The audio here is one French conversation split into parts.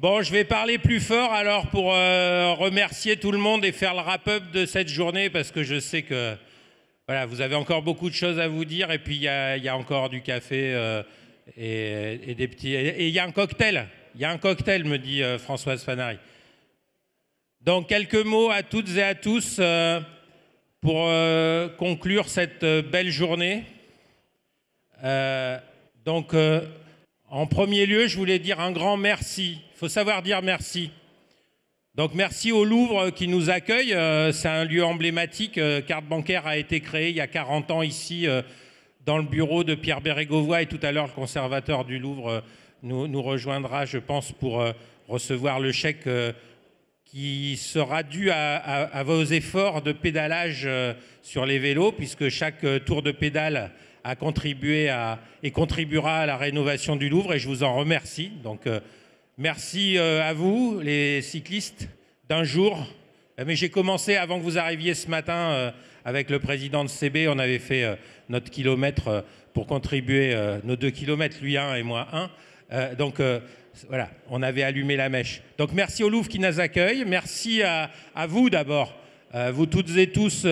Bon, je vais parler plus fort alors pour remercier tout le monde et faire le wrap-up de cette journée parce que je sais que voilà, vous avez encore beaucoup de choses à vous dire et puis il y a encore du café et des petits... Et il y a un cocktail. Il y a un cocktail, me dit Françoise Fanary. Donc, quelques mots à toutes et à tous pour conclure cette belle journée. En premier lieu, je voulais dire un grand merci. Il faut savoir dire merci. Donc merci au Louvre qui nous accueille. C'est un lieu emblématique. Carte bancaire a été créée il y a 40 ans ici dans le bureau de Pierre Bérégovoy. Et tout à l'heure, le conservateur du Louvre nous rejoindra, je pense, pour recevoir le chèque qui sera dû à vos efforts de pédalage sur les vélos, puisque chaque tour de pédale a contribué et contribuera à la rénovation du Louvre, et je vous en remercie. Donc, merci à vous, les cyclistes, d'un jour. Mais j'ai commencé avant que vous arriviez ce matin avec le président de CB. On avait fait notre kilomètre pour contribuer, nos 2 kilomètres, lui 1 et moi 1. Voilà, on avait allumé la mèche. Donc, merci au Louvre qui nous accueille. Merci à vous d'abord, vous toutes et tous.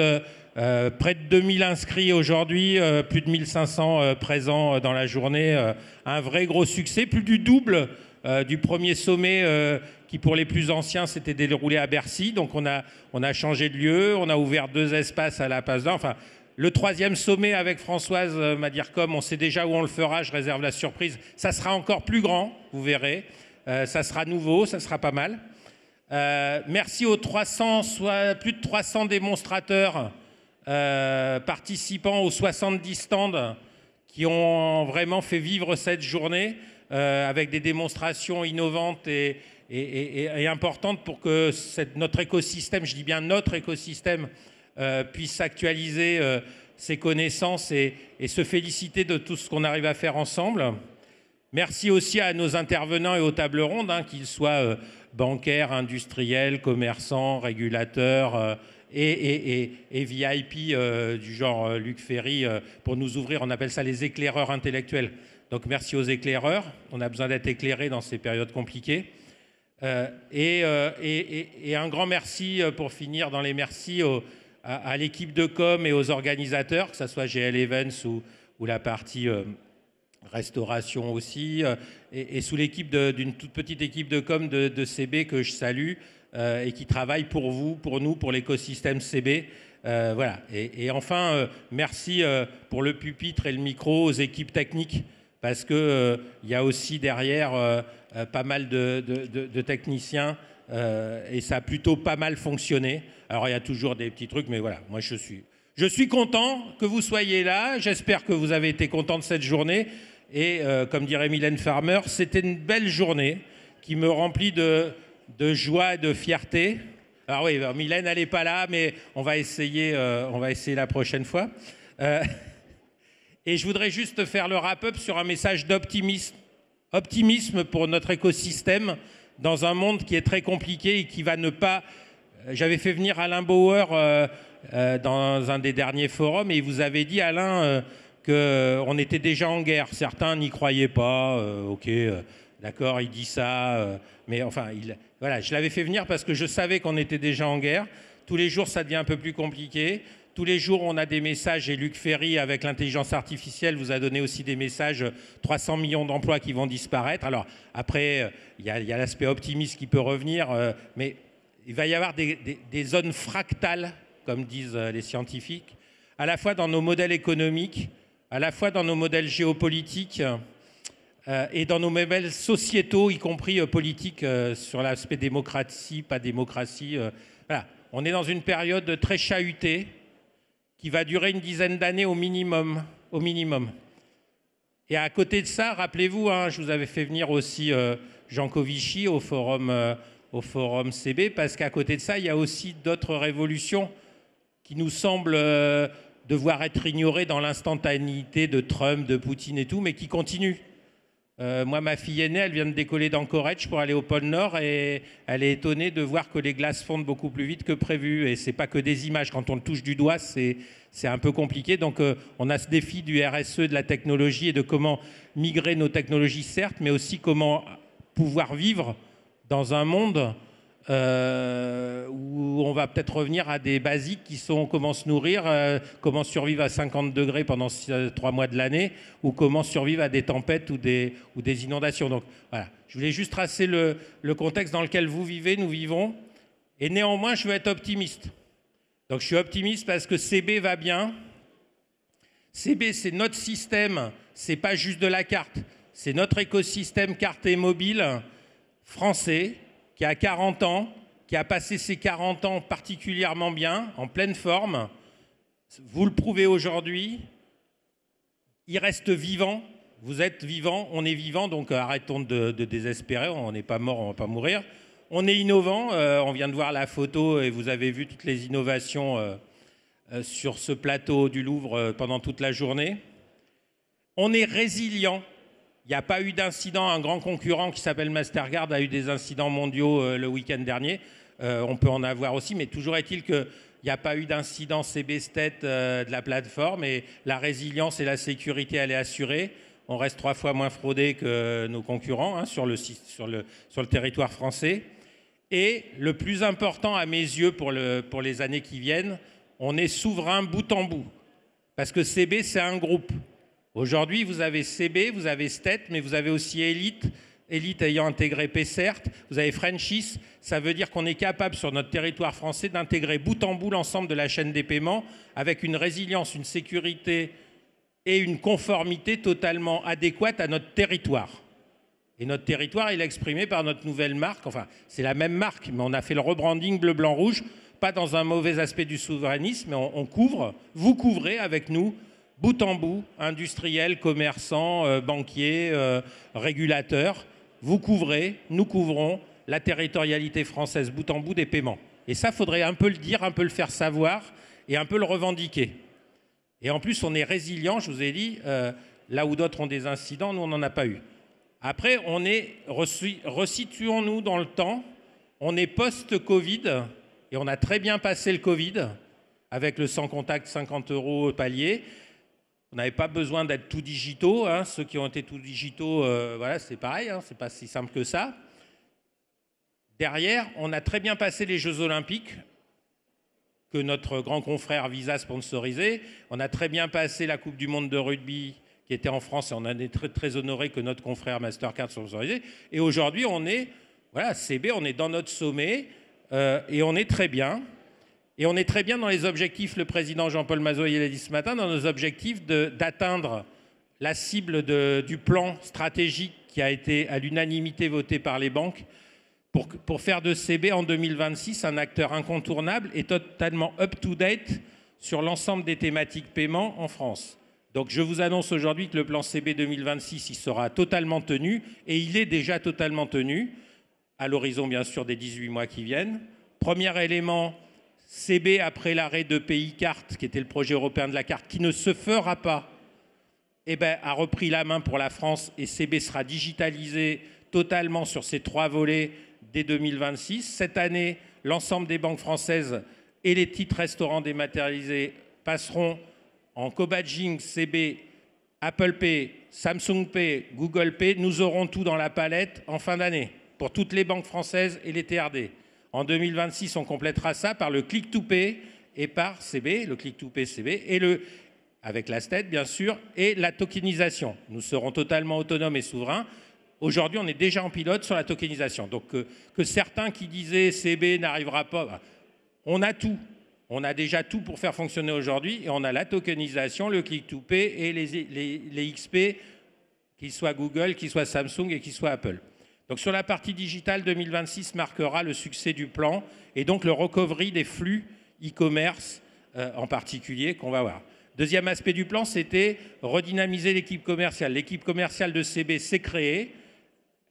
Près de 2000 inscrits aujourd'hui, plus de 1500 présents dans la journée. Un vrai gros succès, plus du double du premier sommet qui, pour les plus anciens, s'était déroulé à Bercy. Donc on a changé de lieu, on a ouvert 2 espaces à la Place d'Or. Enfin, le 3e sommet avec Françoise Madircom, on sait déjà où on le fera, je réserve la surprise. Ça sera encore plus grand, vous verrez. Ça sera nouveau, ça sera pas mal. Merci aux plus de 300 démonstrateurs participants aux 70 stands qui ont vraiment fait vivre cette journée avec des démonstrations innovantes et importantes pour que notre écosystème, je dis bien notre écosystème, puisse actualiser ses connaissances et se féliciter de tout ce qu'on arrive à faire ensemble. Merci aussi à nos intervenants et aux tables rondes, qu'ils soient bancaires, industriels, commerçants, régulateurs, et VIP du genre Luc Ferry pour nous ouvrir. On appelle ça les éclaireurs intellectuels. Donc merci aux éclaireurs. On a besoin d'être éclairés dans ces périodes compliquées. Et un grand merci pour finir dans les merci à l'équipe de com et aux organisateurs, que ce soit GL Events ou la partie restauration aussi, et sous l'équipe d'une toute petite équipe de com de CB que je salue. Et qui travaille pour vous, pour nous, pour l'écosystème CB. Voilà. Et enfin, merci pour le pupitre et le micro aux équipes techniques, parce qu'il y a aussi derrière pas mal de techniciens et ça a plutôt pas mal fonctionné. Alors, il y a toujours des petits trucs, mais voilà, moi, je suis content que vous soyez là. J'espère que vous avez été content de cette journée. Et comme dirait Mylène Farmer, c'était une belle journée qui me remplit de joie et de fierté. Alors oui, Mylène, elle n'est pas là, mais on va essayer la prochaine fois. Et je voudrais juste faire le wrap-up sur un message d'optimisme. Optimisme pour notre écosystème dans un monde qui est très compliqué et qui va ne pas... J'avais fait venir Alain Bauer dans un des derniers forums et il vous avait dit, Alain, qu'on était déjà en guerre. Certains n'y croyaient pas. Ok, d'accord, il dit ça. Mais enfin, voilà, je l'avais fait venir parce que je savais qu'on était déjà en guerre. Tous les jours, ça devient un peu plus compliqué. Tous les jours, on a des messages. Et Luc Ferry, avec l'intelligence artificielle, vous a donné aussi des messages. 300 millions d'emplois qui vont disparaître. Alors, après, il y a l'aspect optimiste qui peut revenir. Mais il va y avoir des zones fractales, comme disent les scientifiques, à la fois dans nos modèles économiques, à la fois dans nos modèles géopolitiques, et dans nos modèles sociétaux, y compris politiques, sur l'aspect démocratie, pas démocratie. Voilà. On est dans une période très chahutée qui va durer une dizaine d'années au minimum. Et à côté de ça, rappelez-vous, je vous avais fait venir aussi Jean Covici au forum CB, parce qu'à côté de ça, il y a aussi d'autres révolutions qui nous semblent devoir être ignorées dans l'instantanéité de Trump, de Poutine et tout, mais qui continuent. Moi, ma fille aînée, elle vient de décoller d'Anchorage pour aller au pôle Nord et elle est étonnée de voir que les glaces fondent beaucoup plus vite que prévu. Et c'est pas que des images. Quand on le touche du doigt, c'est un peu compliqué. Donc, on a ce défi du RSE, de la technologie et de comment migrer nos technologies, certes, mais aussi comment pouvoir vivre dans un monde où on va peut-être revenir à des basiques qui sont comment se nourrir, comment survivre à 50 degrés pendant 3 mois de l'année, ou comment survivre à des tempêtes ou des inondations. Donc voilà, je voulais juste tracer le contexte dans lequel vous vivez, nous vivons, et néanmoins je veux être optimiste. Donc je suis optimiste parce que CB va bien. CB, c'est notre système, c'est pas juste de la carte, c'est notre écosystème carte et mobile français, qui a 40 ans, qui a passé ses 40 ans particulièrement bien, en pleine forme. Vous le prouvez aujourd'hui. Il reste vivant. Vous êtes vivant, on est vivant, donc arrêtons de désespérer. On n'est pas mort, on ne va pas mourir. On est innovant. On vient de voir la photo et vous avez vu toutes les innovations sur ce plateau du Louvre pendant toute la journée. On est résilient. Il n'y a pas eu d'incident. Un grand concurrent qui s'appelle Mastercard a eu des incidents mondiaux le week-end dernier. On peut en avoir aussi, mais toujours est-il qu'il n'y a pas eu d'incident CB-STET de la plateforme, et la résilience et la sécurité, elle est assurée. On reste 3 fois moins fraudé que nos concurrents hein, sur le territoire français. Et le plus important à mes yeux pour les années qui viennent, on est souverain bout en bout. Parce que CB, c'est un groupe. Aujourd'hui, vous avez CB, vous avez STET, mais vous avez aussi Elite, Elite ayant intégré PCERT, vous avez Frenchis. Ça veut dire qu'on est capable sur notre territoire français d'intégrer bout en bout l'ensemble de la chaîne des paiements avec une résilience, une sécurité et une conformité totalement adéquate à notre territoire. Et notre territoire, il est exprimé par notre nouvelle marque. Enfin, c'est la même marque, mais on a fait le rebranding bleu, blanc, rouge, pas dans un mauvais aspect du souverainisme, mais on couvre, vous couvrez avec nous, bout en bout, industriels, commerçants, banquiers, régulateurs, vous couvrez, nous couvrons la territorialité française bout en bout des paiements. Et ça, il faudrait un peu le dire, un peu le faire savoir et un peu le revendiquer. Et en plus, on est résilient, je vous ai dit, là où d'autres ont des incidents, nous, on n'en a pas eu. Après, on est, resituons-nous dans le temps, on est post-Covid, et on a très bien passé le Covid, avec le sans contact 50 € palier. On n'avait pas besoin d'être tout digitaux. Hein. Ceux qui ont été tout digitaux, voilà, c'est pareil, hein, c'est pas si simple que ça. Derrière, on a très bien passé les Jeux Olympiques, que notre grand confrère Visa sponsorisait. On a très bien passé la Coupe du Monde de rugby qui était en France, et on en est très, très honoré que notre confrère Mastercard sponsorisait. Et aujourd'hui, on est, voilà, CB, on est dans notre sommet, et on est très bien. Et on est très bien dans les objectifs, le président Jean-Paul Mazoyer l'a dit ce matin, dans nos objectifs d'atteindre la cible du plan stratégique qui a été à l'unanimité voté par les banques pour faire de CB en 2026 un acteur incontournable et totalement up-to-date sur l'ensemble des thématiques paiement en France. Donc je vous annonce aujourd'hui que le plan CB 2026 il sera totalement tenu, et il est déjà totalement tenu, à l'horizon bien sûr des 18 mois qui viennent. Premier élément, CB, après l'arrêt de Pays Carte, qui était le projet européen de la carte, qui ne se fera pas, eh ben, a repris la main pour la France, et CB sera digitalisé totalement sur ces 3 volets dès 2026. Cette année, l'ensemble des banques françaises et les titres restaurants dématérialisés passeront en co-badging CB, Apple Pay, Samsung Pay, Google Pay. Nous aurons tout dans la palette en fin d'année pour toutes les banques françaises et les TRD. En 2026, on complétera ça par le Click-to-Pay et par CB, le Click-to-Pay CB, et avec la STET, bien sûr, et la tokenisation. Nous serons totalement autonomes et souverains. Aujourd'hui, on est déjà en pilote sur la tokenisation. Donc, que certains qui disaient CB n'arrivera pas, on a tout. On a déjà tout pour faire fonctionner aujourd'hui, et on a la tokenisation, le Click-to-Pay et les XP, qu'ils soient Google, qu'ils soient Samsung et qu'ils soient Apple. Donc sur la partie digitale, 2026 marquera le succès du plan et donc le recovery des flux e-commerce en particulier qu'on va voir. Deuxième aspect du plan, c'était redynamiser l'équipe commerciale. L'équipe commerciale de CB s'est créée.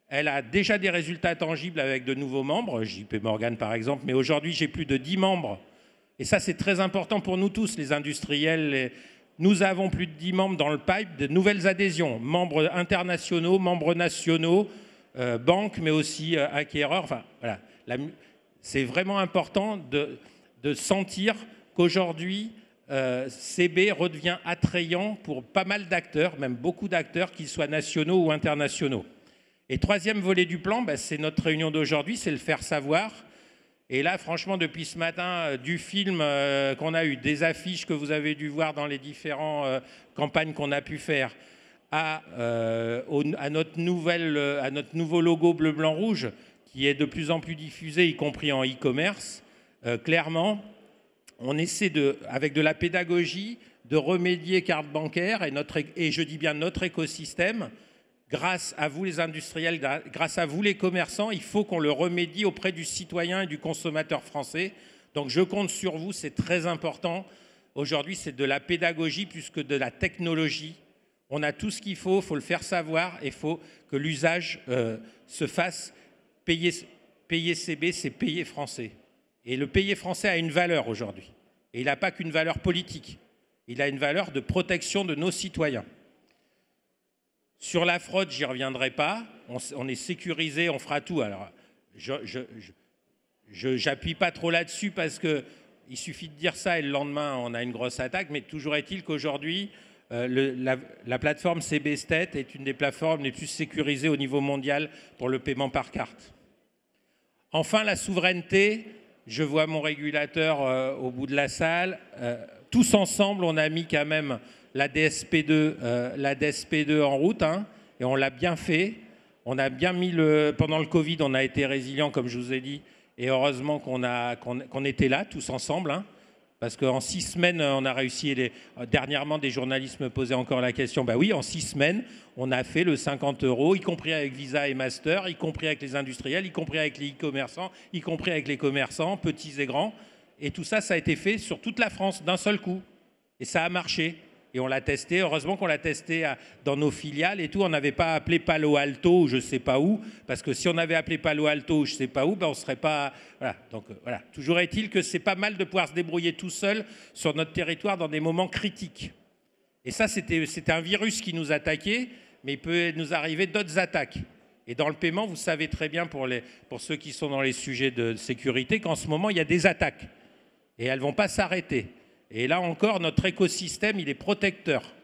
Elle a déjà des résultats tangibles avec de nouveaux membres, JP Morgan par exemple, mais aujourd'hui j'ai plus de 10 membres. Et ça c'est très important pour nous tous, les industriels. Nous avons plus de 10 membres dans le pipe, de nouvelles adhésions, membres internationaux, membres nationaux, banques, mais aussi acquéreurs. Enfin, voilà. C'est vraiment important de sentir qu'aujourd'hui, CB redevient attrayant pour pas mal d'acteurs, même beaucoup d'acteurs, qu'ils soient nationaux ou internationaux. Et troisième volet du plan, c'est notre réunion d'aujourd'hui, c'est le faire savoir. Et là, franchement, depuis ce matin, du film qu'on a eu, des affiches que vous avez dû voir dans les différentes campagnes qu'on a pu faire, à notre nouveau logo bleu, blanc, rouge, qui est de plus en plus diffusé, y compris en e-commerce, clairement, on essaie, avec de la pédagogie, de remédier carte bancaire et je dis bien notre écosystème. Grâce à vous les industriels, grâce à vous les commerçants, il faut qu'on le remédie auprès du citoyen et du consommateur français. Donc je compte sur vous, c'est très important. Aujourd'hui, c'est de la pédagogie plus que de la technologie. On a tout ce qu'il faut le faire savoir et il faut que l'usage se fasse. Payer CB, c'est payer français. Et le payer français a une valeur aujourd'hui. Et il n'a pas qu'une valeur politique. Il a une valeur de protection de nos citoyens. Sur la fraude, j'y reviendrai pas. On est sécurisé, on fera tout. Alors, j'appuie pas trop là-dessus parce qu'il suffit de dire ça et le lendemain, on a une grosse attaque. Mais toujours est-il qu'aujourd'hui, la plateforme CBStat est une des plateformes les plus sécurisées au niveau mondial pour le paiement par carte. Enfin, la souveraineté. Je vois mon régulateur au bout de la salle. Tous ensemble, on a mis quand même la DSP2 en route, hein, et on l'a bien fait. On a bien mis pendant le Covid, on a été résilient, comme je vous ai dit, et heureusement qu'on était là, tous ensemble, hein, parce qu'en 6 semaines, on a réussi. Dernièrement, des journalistes me posaient encore la question. Bah oui, en 6 semaines, on a fait le 50 €, y compris avec Visa et Master, y compris avec les industriels, y compris avec les e-commerçants, y compris avec les commerçants, petits et grands. Et tout ça, ça a été fait sur toute la France, d'un seul coup. Et ça a marché. Et on l'a testé. Heureusement qu'on l'a testé dans nos filiales et tout. On n'avait pas appelé Palo Alto ou je ne sais pas où. Parce que si on avait appelé Palo Alto ou je ne sais pas où, on ne serait pas... Voilà. Donc voilà. Toujours est-il que c'est pas mal de pouvoir se débrouiller tout seul sur notre territoire dans des moments critiques. Et ça, c'était un virus qui nous attaquait, mais il peut nous arriver d'autres attaques. Et dans le paiement, vous savez très bien, pour ceux qui sont dans les sujets de sécurité, qu'en ce moment, il y a des attaques. Et elles ne vont pas s'arrêter. Et là encore, notre écosystème, il est protecteur.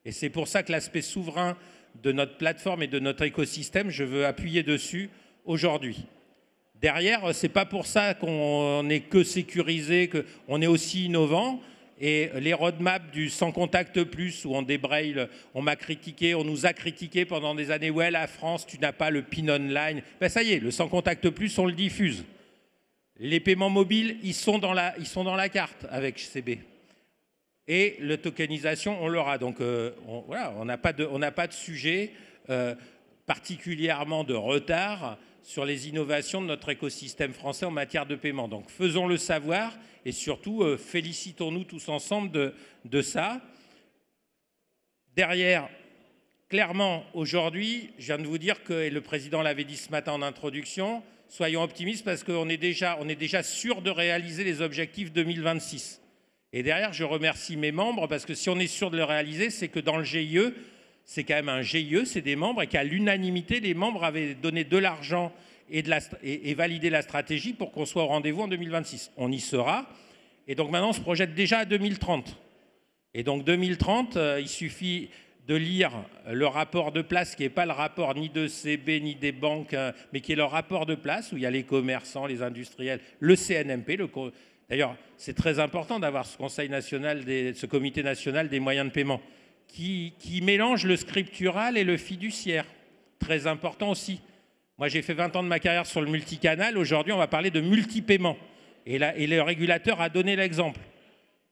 Et c'est pour ça que l'aspect souverain de notre plateforme et de notre écosystème, je veux appuyer dessus aujourd'hui. Derrière, ce n'est pas pour ça qu'on n'est que sécurisé, qu'on est aussi innovant. Et les roadmaps du sans contact plus, où on débraye, on m'a critiqué, on nous a critiqué pendant des années. Ouais, la France, tu n'as pas le PIN online. Ben ça y est, le sans contact plus, on le diffuse. Les paiements mobiles, ils sont dans la carte avec CB. Et la tokenisation, on l'aura. Donc voilà, on n'a pas de sujet particulièrement de retard sur les innovations de notre écosystème français en matière de paiement. Donc faisons-le savoir et surtout félicitons-nous tous ensemble de ça. Derrière, clairement, aujourd'hui, je viens de vous dire que, et le président l'avait dit ce matin en introduction, soyons optimistes parce qu'on est déjà sûr de réaliser les objectifs 2026. Et derrière, je remercie mes membres parce que si on est sûr de le réaliser, c'est que dans le GIE, c'est quand même un GIE, c'est des membres, et qu'à l'unanimité, les membres avaient donné de l'argent et validé la stratégie pour qu'on soit au rendez-vous en 2026. On y sera. Et donc maintenant, on se projette déjà à 2030. Et donc 2030, il suffit de lire le rapport de place, qui n'est pas le rapport ni de CB ni des banques, mais qui est le rapport de place, où il y a les commerçants, les industriels, le CNMP. D'ailleurs, c'est très important d'avoir ce ce comité national des moyens de paiement, qui mélange le scriptural et le fiduciaire. Très important aussi. Moi, j'ai fait 20 ans de ma carrière sur le multicanal. Aujourd'hui, on va parler de multipaiement. Et le régulateur a donné l'exemple.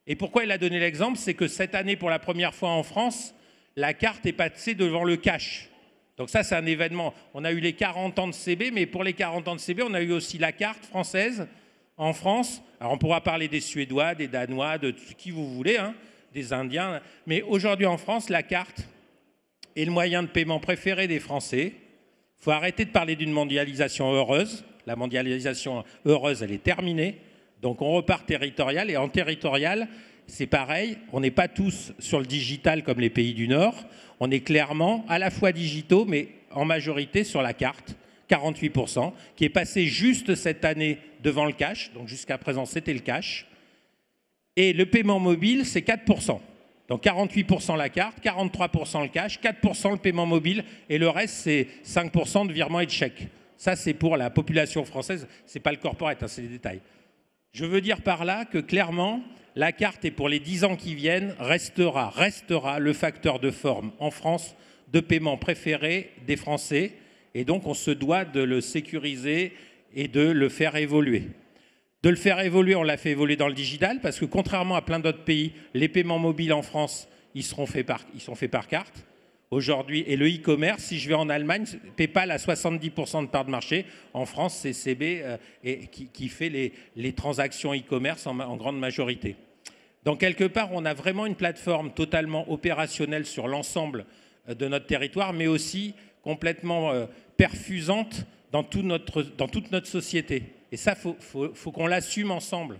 Et pourquoi il a donné l'exemple? C'est que cette année, pour la première fois en France, la carte est passée devant le cash. Donc ça, c'est un événement. On a eu les 40 ans de CB, mais pour les 40 ans de CB, on a eu aussi la carte française en France. Alors on pourra parler des Suédois, des Danois, de qui vous voulez, hein, des Indiens. Mais aujourd'hui en France, la carte est le moyen de paiement préféré des Français. Il faut arrêter de parler d'une mondialisation heureuse. La mondialisation heureuse, elle est terminée. Donc on repart territorial. Et en territorial, c'est pareil. On n'est pas tous sur le digital comme les pays du Nord. On est clairement à la fois digitaux, mais en majorité sur la carte, 48%, qui est passé juste cette année devant le cash. Donc jusqu'à présent, c'était le cash. Et le paiement mobile, c'est 4%. Donc 48% la carte, 43% le cash, 4% le paiement mobile et le reste c'est 5% de virement et de chèque. Ça c'est pour la population française, c'est pas le corporate, hein, c'est les détails. Je veux dire par là que clairement, la carte, et pour les 10 ans qui viennent, restera le facteur de forme en France de paiement préféré des Français. Et donc, on se doit de le sécuriser et de le faire évoluer. De le faire évoluer, on l'a fait évoluer dans le digital, parce que contrairement à plein d'autres pays, les paiements mobiles en France, ils sont faits par carte. Aujourd'hui, et le e-commerce, si je vais en Allemagne, PayPal a 70% de part de marché. En France, c'est CB qui fait les transactions e-commerce en grande majorité. Donc, quelque part, on a vraiment une plateforme totalement opérationnelle sur l'ensemble de notre territoire, mais aussi complètement perfusante dans toute notre société. Et ça, faut qu'on l'assume ensemble.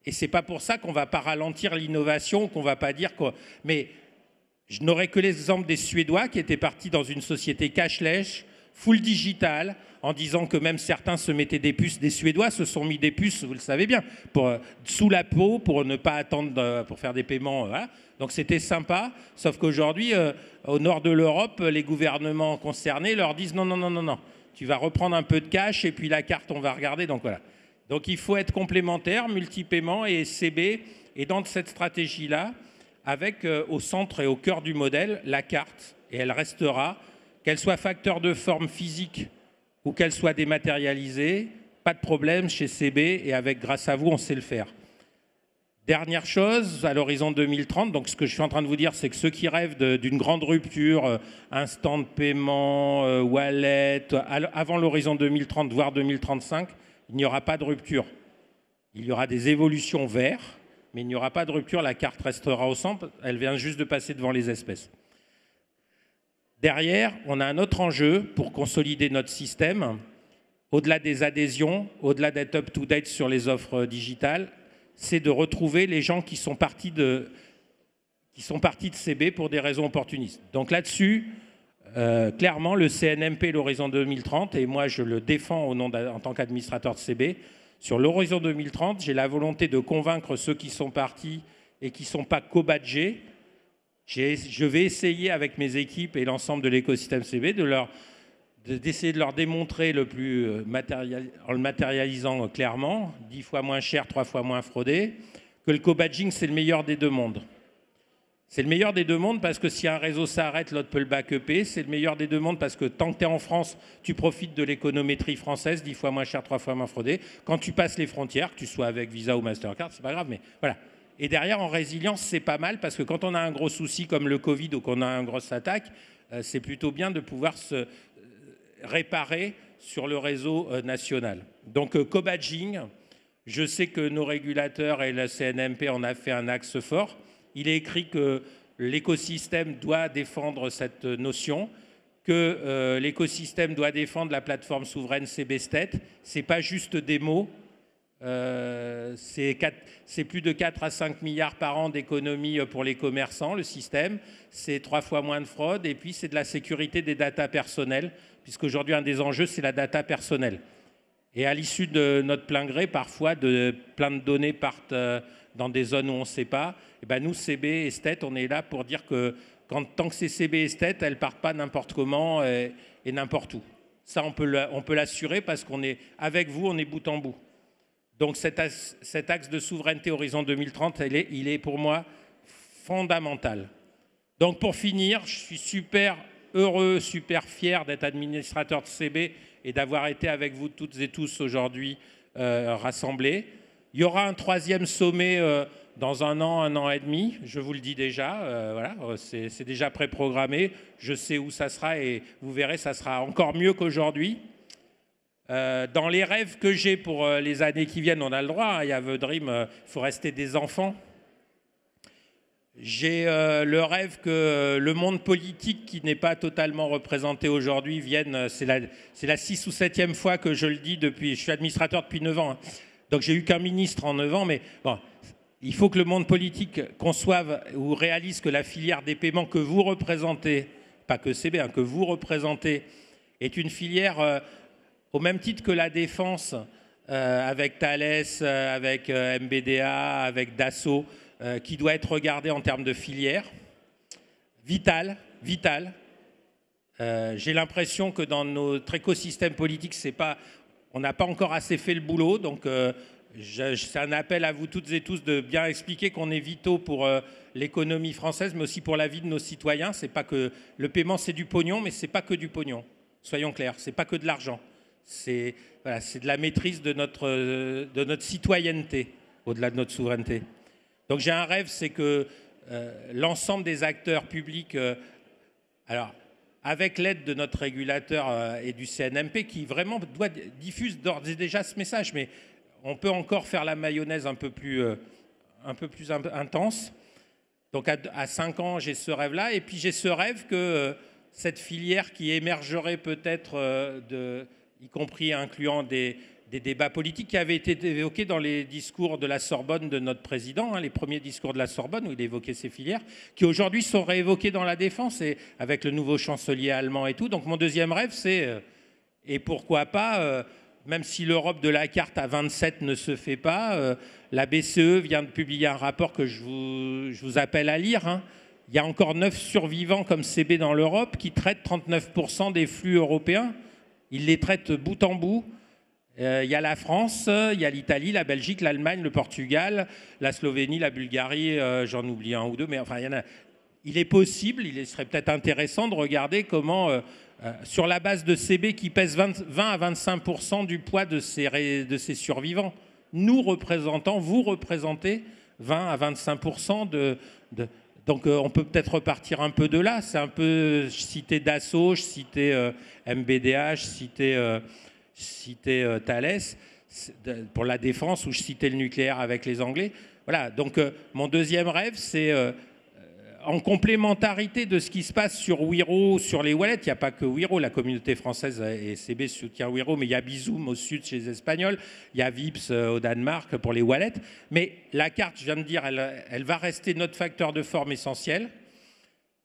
Et ce n'est pas pour ça qu'on ne va pas ralentir l'innovation, qu'on ne va pas dire quoi. Mais je n'aurais que l'exemple des Suédois qui étaient partis dans une société cashless, full digital, en disant que même certains se mettaient des puces. Des Suédois se sont mis des puces, vous le savez bien, sous la peau pour ne pas attendre pour faire des paiements. Voilà. Donc c'était sympa, sauf qu'aujourd'hui, au nord de l'Europe, les gouvernements concernés leur disent non, non, non, non, non. Tu vas reprendre un peu de cash et puis la carte, on va regarder. Donc voilà. Donc il faut être complémentaire, multi-paiement et CB. Et dans cette stratégie-là, avec au centre et au cœur du modèle, la carte. Et elle restera, qu'elle soit facteur de forme physique ou qu'elle soit dématérialisée, pas de problème chez CB et avec grâce à vous, on sait le faire. Dernière chose, à l'horizon 2030, donc ce que je suis en train de vous dire, c'est que ceux qui rêvent d'une grande rupture, instant de paiement, wallet, avant l'horizon 2030, voire 2035, il n'y aura pas de rupture. Il y aura des évolutions vers, mais il n'y aura pas de rupture, la carte restera au centre, elle vient juste de passer devant les espèces. Derrière, on a un autre enjeu pour consolider notre système, au-delà des adhésions, au-delà d'être up-to-date sur les offres digitales, c'est de retrouver les gens qui sont partis de CB pour des raisons opportunistes. Donc là-dessus, clairement, le CNMP, l'horizon 2030, et moi je le défends en tant qu'administrateur de CB, sur l'horizon 2030, j'ai la volonté de convaincre ceux qui sont partis et qui ne sont pas co-badgés. Je vais essayer avec mes équipes et l'ensemble de l'écosystème CB d'essayer de leur démontrer en le matérialisant clairement, 10 fois moins cher, 3 fois moins fraudé, que le co-badging, c'est le meilleur des deux mondes. C'est le meilleur des deux mondes parce que si un réseau s'arrête, l'autre peut le backuper. C'est le meilleur des deux mondes parce que tant que tu es en France, tu profites de l'économétrie française, 10 fois moins cher, 3 fois moins fraudé. Quand tu passes les frontières, que tu sois avec Visa ou Mastercard, c'est pas grave, mais voilà. Et derrière, en résilience, c'est pas mal parce que quand on a un gros souci comme le Covid ou qu'on a une grosse attaque, c'est plutôt bien de pouvoir se réparer sur le réseau national. Donc, co-badging, je sais que nos régulateurs et la CNMP en a fait un axe fort. Il est écrit que l'écosystème doit défendre cette notion, que l'écosystème doit défendre la plateforme souveraine CBSTET. Ce n'est pas juste des mots. C'est plus de 4 à 5 milliards par an d'économies pour les commerçants, le système. C'est 3 fois moins de fraude. Et puis, c'est de la sécurité des datas personnelles, puisqu'aujourd'hui, un des enjeux, c'est la data personnelle. Et à l'issue de notre plein gré, parfois, plein de données partent dans des zones où on ne sait pas. Et ben nous, CB et STET, on est là pour dire que tant que c'est CB et STET, elles ne partent pas n'importe comment et n'importe où. Ça, on peut l'assurer parce qu'on est avec vous, on est bout en bout. Donc cet axe de souveraineté Horizon 2030, il est pour moi fondamental. Donc pour finir, je suis super heureux, super fier d'être administrateur de CB et d'avoir été avec vous toutes et tous aujourd'hui rassemblés. Il y aura un 3e sommet dans un an et demi, je vous le dis déjà, voilà, c'est déjà préprogrammé, je sais où ça sera et vous verrez, ça sera encore mieux qu'aujourd'hui. Dans les rêves que j'ai pour les années qui viennent, on a le droit, hein, il y a The Dream, il faut rester des enfants. J'ai le rêve que le monde politique qui n'est pas totalement représenté aujourd'hui vienne, c'est la 6 ou 7e fois que je le dis depuis, je suis administrateur depuis 9 ans, hein. Donc j'ai eu qu'un ministre en 9 ans, mais bon, il faut que le monde politique conçoive ou réalise que la filière des paiements que vous représentez, pas que CB, hein, que vous représentez, est une filière au même titre que la défense, avec Thales, avec MBDA, avec Dassault, qui doit être regardé en termes de filière. Vital. J'ai l'impression que dans notre écosystème politique, on n'a pas encore assez fait le boulot. Donc, c'est un appel à vous toutes et tous de bien expliquer qu'on est vitaux pour l'économie française, mais aussi pour la vie de nos citoyens. C'est pas que le paiement, c'est du pognon, mais c'est pas que du pognon. Soyons clairs, c'est pas que de l'argent. C'est de la maîtrise de notre citoyenneté, au-delà de notre souveraineté. Donc j'ai un rêve, c'est que l'ensemble des acteurs publics, alors avec l'aide de notre régulateur et du CNMP, qui vraiment diffuse d'ores et déjà ce message, mais on peut encore faire la mayonnaise un peu plus intense. Donc à 5 ans, j'ai ce rêve-là, et puis j'ai ce rêve que cette filière qui émergerait peut-être, y compris incluant des débats politiques qui avaient été évoqués dans les discours de la Sorbonne de notre président, les premiers discours de la Sorbonne où il évoquait ces filières, qui aujourd'hui sont réévoqués dans la défense et avec le nouveau chancelier allemand et tout. Donc mon deuxième rêve, c'est, et pourquoi pas, même si l'Europe de la carte à 27 ne se fait pas, la BCE vient de publier un rapport que je vous appelle à lire. Il y a encore 9 survivants comme CB dans l'Europe qui traitent 39% des flux européens. Ils les traitent bout en bout. Il y a la France, il y a l'Italie, la Belgique, l'Allemagne, le Portugal, la Slovénie, la Bulgarie, j'en oublie un ou deux, mais enfin, il y en a. Il est possible, il serait peut-être intéressant de regarder comment, sur la base de CB qui pèse 20 à 25% du poids de ces survivants, nous représentants, vous représentez 20 à 25% donc on peut peut-être repartir un peu de là. C'est un peu, je citais Dassault, je citais MBDA, je citais Thales pour la défense, ou je citais le nucléaire avec les Anglais. Voilà, donc mon deuxième rêve, c'est en complémentarité de ce qui se passe sur Wero, sur les wallets. Il n'y a pas que Wero, la communauté française et CB soutient Wero, mais il y a Bizum au sud chez les Espagnols, il y a Vips au Danemark pour les wallets. Mais la carte, je viens de dire, elle va rester notre facteur de forme essentiel.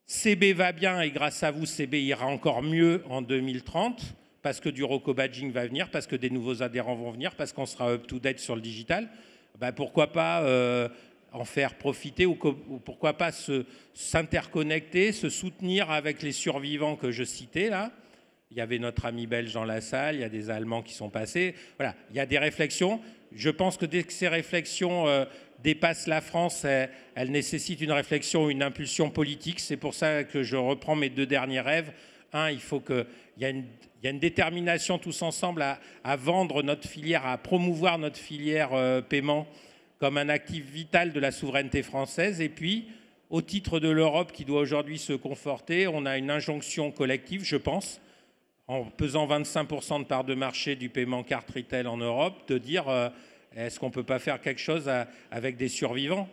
CB va bien et grâce à vous, CB ira encore mieux en 2030 parce que du Roco-badging va venir, parce que des nouveaux adhérents vont venir, parce qu'on sera up-to-date sur le digital. Ben, pourquoi pas en faire profiter ou pourquoi pas s'interconnecter, se soutenir avec les survivants que je citais là. Il y avait notre ami belge dans la salle, il y a des Allemands qui sont passés. Voilà, il y a des réflexions. Je pense que dès que ces réflexions dépassent la France, elles nécessitent une réflexion, une impulsion politique. C'est pour ça que je reprends mes 2 derniers rêves. Un, il faut qu'il y a une détermination tous ensemble à vendre notre filière, à promouvoir notre filière paiement comme un actif vital de la souveraineté française. Et puis, au titre de l'Europe qui doit aujourd'hui se conforter, on a une injonction collective, je pense, en pesant 25% de part de marché du paiement carte retail en Europe, de dire est-ce qu'on ne peut pas faire quelque chose avec des survivants?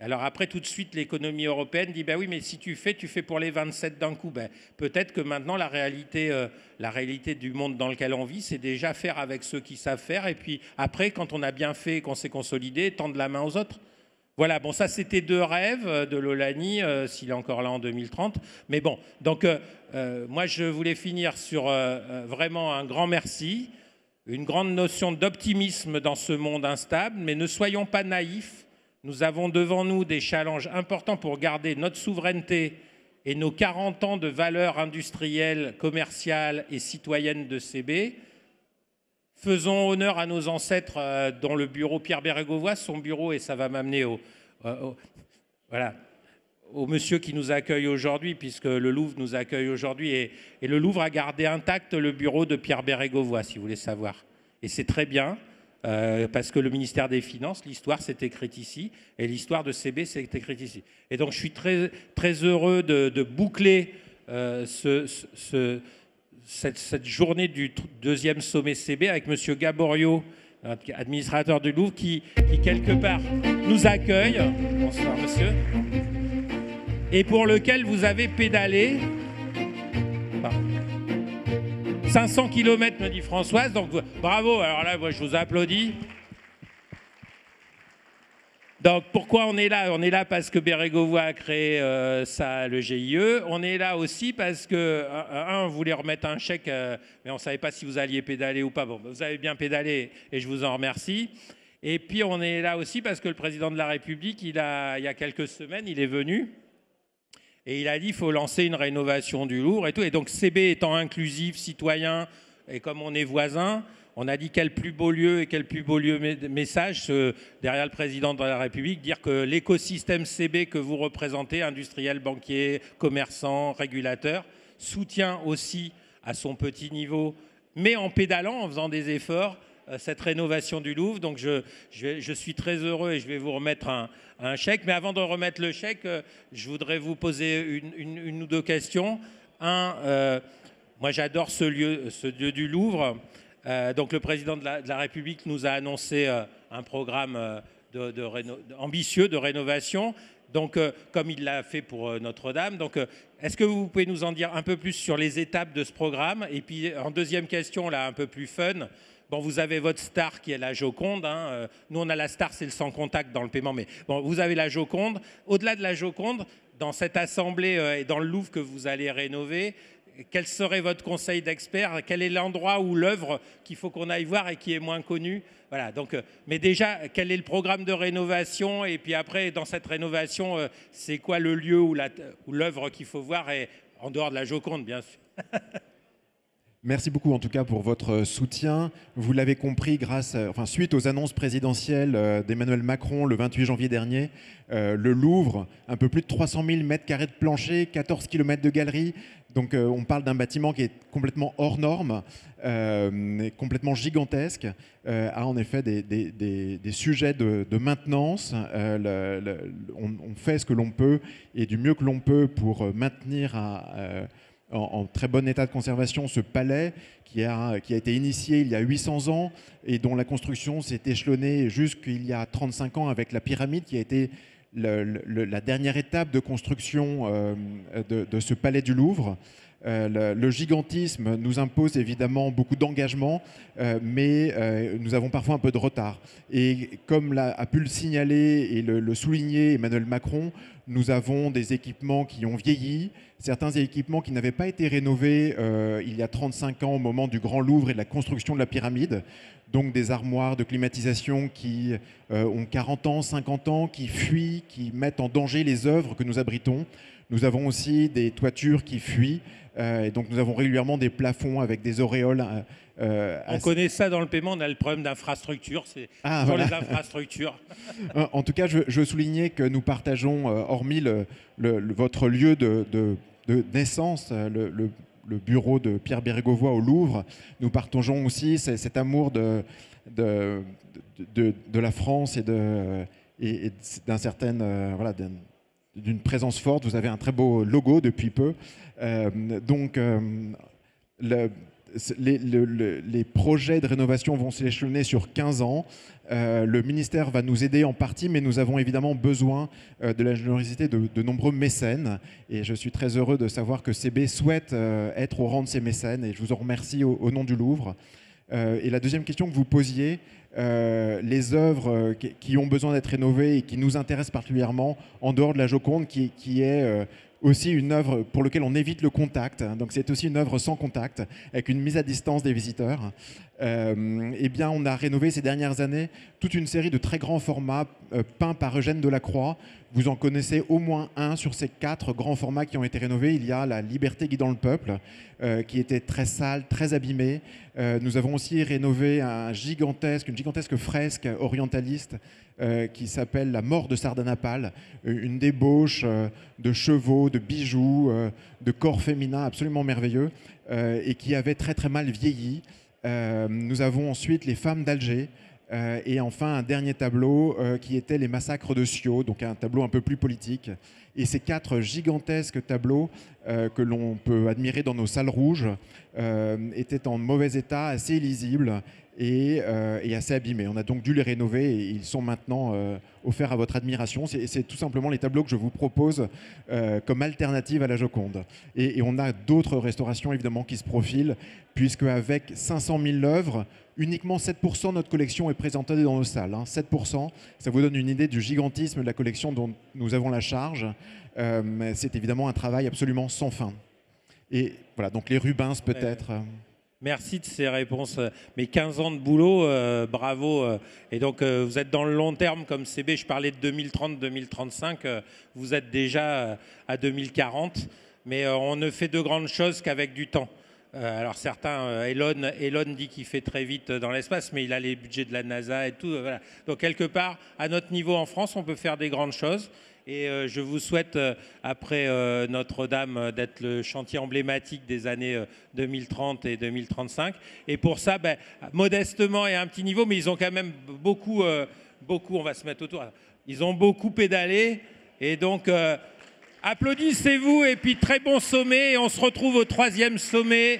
Alors après, tout de suite, l'économie européenne dit ben oui, mais si tu fais pour les 27 d'un coup. Ben, peut-être que maintenant, la réalité du monde dans lequel on vit, c'est déjà faire avec ceux qui savent faire. Et puis après, quand on a bien fait et qu'on s'est consolidé, tendre la main aux autres. Voilà, bon, ça c'était 2 rêves de Lolani, s'il est encore là en 2030. Mais bon, donc moi je voulais finir sur vraiment un grand merci, une grande notion d'optimisme dans ce monde instable, mais ne soyons pas naïfs. Nous avons devant nous des challenges importants pour garder notre souveraineté et nos 40 ans de valeurs industrielles, commerciales et citoyennes de CB. Faisons honneur à nos ancêtres dont le bureau Pierre Bérégovoy, son bureau, et ça va m'amener au monsieur qui nous accueille aujourd'hui, puisque le Louvre nous accueille aujourd'hui, et le Louvre a gardé intact le bureau de Pierre Bérégovoy, si vous voulez savoir. Et c'est très bien. Parce que le ministère des Finances, l'histoire s'est écrite ici, et l'histoire de CB s'est écrite ici. Et donc je suis très, très heureux de boucler cette journée du 2e sommet CB avec M. Gaborio, administrateur du Louvre, qui quelque part nous accueille. Bonsoir monsieur. Et pour lequel vous avez pédalé. Pardon. 500 km, me dit Françoise, donc bravo, alors là, moi, je vous applaudis. Donc, pourquoi on est là? On est là parce que Bérégovoy a créé le GIE. On est là aussi parce que, on voulait remettre un chèque, mais on ne savait pas si vous alliez pédaler ou pas. Bon, vous avez bien pédalé et je vous en remercie. Et puis on est là aussi parce que le président de la République, il y a quelques semaines, il est venu et il a dit qu'il faut lancer une rénovation du Louvre et tout. Et donc CB étant inclusif, citoyen, et comme on est voisins, on a dit quel plus beau lieu et quel plus beau lieu message derrière le président de la République, dire que l'écosystème CB que vous représentez, industriel, banquier, commerçant, régulateur, soutient aussi à son petit niveau, mais en pédalant, en faisant des efforts, cette rénovation du Louvre. Donc je suis très heureux et je vais vous remettre un chèque. Mais avant de remettre le chèque, je voudrais vous poser une ou deux questions. Moi j'adore ce lieu du Louvre. Donc le président de la République nous a annoncé un programme ambitieux de rénovation. Donc, comme il l'a fait pour Notre-Dame. Donc, est-ce que vous pouvez nous en dire un peu plus sur les étapes de ce programme? Et puis, en deuxième question, là, un peu plus fun. Bon, vous avez votre star qui est la Joconde. Hein. Nous, on a la star, c'est le sans contact dans le paiement. Mais bon, vous avez la Joconde. Au-delà de la Joconde, dans cette assemblée et dans le Louvre que vous allez rénover, quel serait votre conseil d'expert? Quel est l'endroit ou l'œuvre qu'il faut qu'on aille voir et qui est moins connue? Voilà, donc, mais déjà, quel est le programme de rénovation? Et puis après, dans cette rénovation, c'est quoi le lieu ou l'œuvre qu'il faut voir, et en dehors de la Joconde, bien sûr. Merci beaucoup en tout cas pour votre soutien. Vous l'avez compris, suite aux annonces présidentielles d'Emmanuel Macron le 28 janvier dernier, le Louvre, un peu plus de 300 000 mètres carrés de plancher, 14 km de galeries. Donc on parle d'un bâtiment qui est complètement hors norme, complètement gigantesque, a en effet des sujets de maintenance. On fait ce que l'on peut et du mieux que l'on peut pour maintenir en très bon état de conservation ce palais qui a été initié il y a 800 ans et dont la construction s'est échelonnée jusqu'il y a 35 ans avec la pyramide qui a été la dernière étape de construction de ce palais du Louvre. Le gigantisme nous impose évidemment beaucoup d'engagement, mais nous avons parfois un peu de retard. Et comme a pu le signaler et le souligner Emmanuel Macron, nous avons des équipements qui ont vieilli, certains équipements qui n'avaient pas été rénovés il y a 35 ans au moment du Grand Louvre et de la construction de la pyramide. Donc des armoires de climatisation qui ont 40 ans, 50 ans, qui fuient, qui mettent en danger les œuvres que nous abritons. Nous avons aussi des toitures qui fuient. Et donc nous avons régulièrement des plafonds avec des auréoles. On connaît ça dans le paiement, on a le problème d'infrastructure, c'est sur les infrastructures. En tout cas, je veux souligner que nous partageons, hormis votre lieu de naissance, le bureau de Pierre Bérégovoy au Louvre, nous partageons aussi cet amour de la France et d'un certain... d'une présence forte. Vous avez un très beau logo depuis peu. Les projets de rénovation vont s'échelonner sur 15 ans. Le ministère va nous aider en partie, mais nous avons évidemment besoin de la générosité de nombreux mécènes. Et je suis très heureux de savoir que CB souhaite être au rang de ces mécènes. Et je vous en remercie au nom du Louvre. Et la deuxième question que vous posiez, les œuvres qui ont besoin d'être rénovées et qui nous intéressent particulièrement, en dehors de la Joconde, qui est aussi une œuvre pour laquelle on évite le contact. Donc c'est aussi une œuvre sans contact, avec une mise à distance des visiteurs. Eh bien, on a rénové ces dernières années toute une série de très grands formats peints par Eugène Delacroix. Vous en connaissez au moins un sur ces 4 grands formats qui ont été rénovés. Il y a La Liberté guidant le peuple, qui était très sale, très abîmée. Nous avons aussi rénové une gigantesque fresque orientaliste qui s'appelle La mort de Sardanapale, une débauche de chevaux, de bijoux, de corps féminins absolument merveilleux et qui avait très très mal vieilli. Nous avons ensuite Les femmes d'Alger et enfin un dernier tableau qui était Les massacres de Scio, donc un tableau un peu plus politique. Et ces 4 gigantesques tableaux que l'on peut admirer dans nos salles rouges étaient en mauvais état, assez illisibles et assez abîmés. On a donc dû les rénover et ils sont maintenant offerts à votre admiration. C'est tout simplement les tableaux que je vous propose comme alternative à la Joconde. Et on a d'autres restaurations évidemment qui se profilent, puisque avec 500 000 œuvres, uniquement 7% de notre collection est présentée dans nos salles. 7%, ça vous donne une idée du gigantisme de la collection dont nous avons la charge. C'est évidemment un travail absolument sans fin. Et voilà, donc les Rubens peut-être. Merci de ces réponses. Mais 15 ans de boulot, bravo. Et donc, vous êtes dans le long terme comme CB. Je parlais de 2030-2035. Vous êtes déjà à 2040. Mais on ne fait de grandes choses qu'avec du temps. Alors certains, Elon dit qu'il fait très vite dans l'espace, mais il a les budgets de la NASA et tout. Voilà. Donc quelque part, à notre niveau en France, on peut faire des grandes choses. Et je vous souhaite, après Notre-Dame, d'être le chantier emblématique des années 2030 et 2035. Et pour ça, ben, modestement et à un petit niveau, mais ils ont quand même beaucoup, on va se mettre autour, ils ont beaucoup pédalé. Et donc, applaudissez-vous et puis très bon sommet. Et on se retrouve au 3e sommet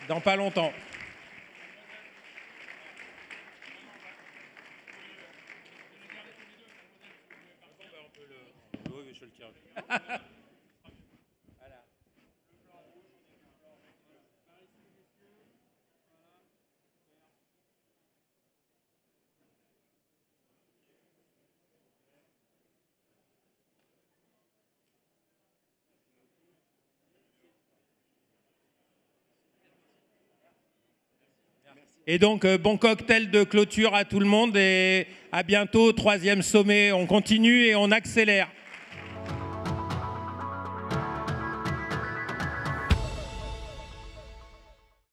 dans pas longtemps. Et donc, bon cocktail de clôture à tout le monde et à bientôt, 3e sommet. On continue et on accélère.